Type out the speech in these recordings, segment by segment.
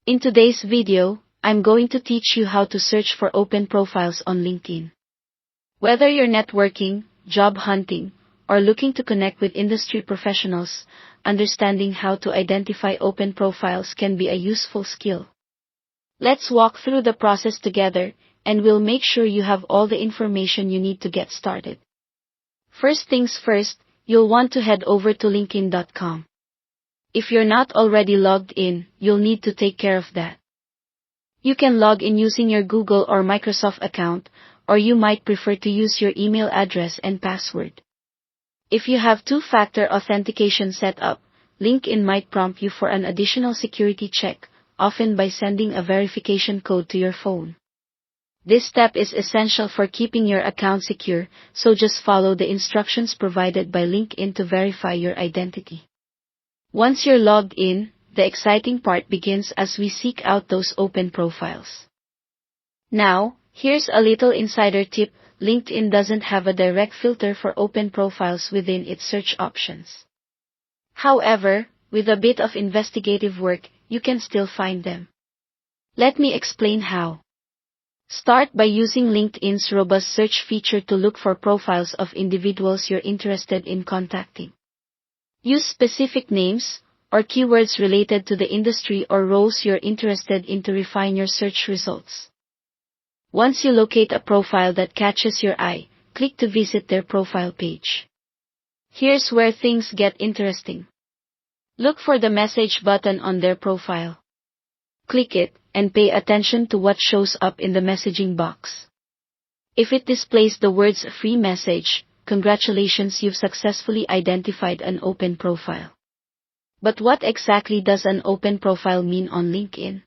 In today's video, I'm going to teach you how to search for open profiles on LinkedIn. Whether you're networking, job hunting, or looking to connect with industry professionals, understanding how to identify open profiles can be a useful skill. Let's walk through the process together, and we'll make sure you have all the information you need to get started. First things first, you'll want to head over to linkedin.com. If you're not already logged in, you'll need to take care of that. You can log in using your Google or Microsoft account, or you might prefer to use your email address and password. If you have two-factor authentication set up, LinkedIn might prompt you for an additional security check, often by sending a verification code to your phone. This step is essential for keeping your account secure, so just follow the instructions provided by LinkedIn to verify your identity. Once you're logged in, the exciting part begins as we seek out those open profiles. Now, here's a little insider tip: LinkedIn doesn't have a direct filter for open profiles within its search options. However, with a bit of investigative work, you can still find them. Let me explain how. Start by using LinkedIn's robust search feature to look for profiles of individuals you're interested in contacting. Use specific names or keywords related to the industry or roles you're interested in to refine your search results. Once you locate a profile that catches your eye, click to visit their profile page. Here's where things get interesting. Look for the message button on their profile. Click it, and pay attention to what shows up in the messaging box. If it displays the words "free message," congratulations, you've successfully identified an open profile. But what exactly does an open profile mean on LinkedIn?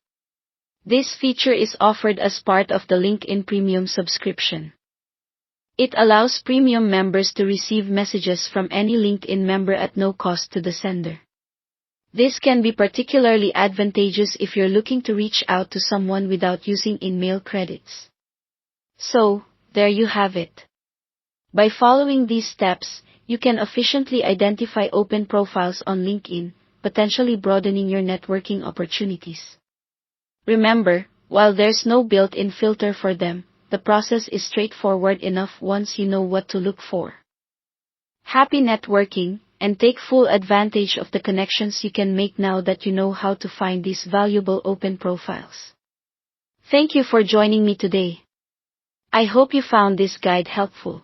This feature is offered as part of the LinkedIn Premium subscription. It allows premium members to receive messages from any LinkedIn member at no cost to the sender. This can be particularly advantageous if you're looking to reach out to someone without using in-mail credits. So, there you have it. By following these steps, you can efficiently identify open profiles on LinkedIn, potentially broadening your networking opportunities. Remember, while there's no built-in filter for them, the process is straightforward enough once you know what to look for. Happy networking, and take full advantage of the connections you can make now that you know how to find these valuable open profiles. Thank you for joining me today. I hope you found this guide helpful.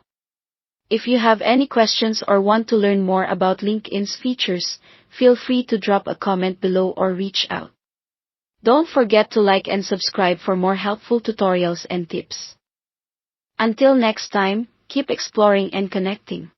If you have any questions or want to learn more about LinkedIn's features, feel free to drop a comment below or reach out. Don't forget to like and subscribe for more helpful tutorials and tips. Until next time, keep exploring and connecting.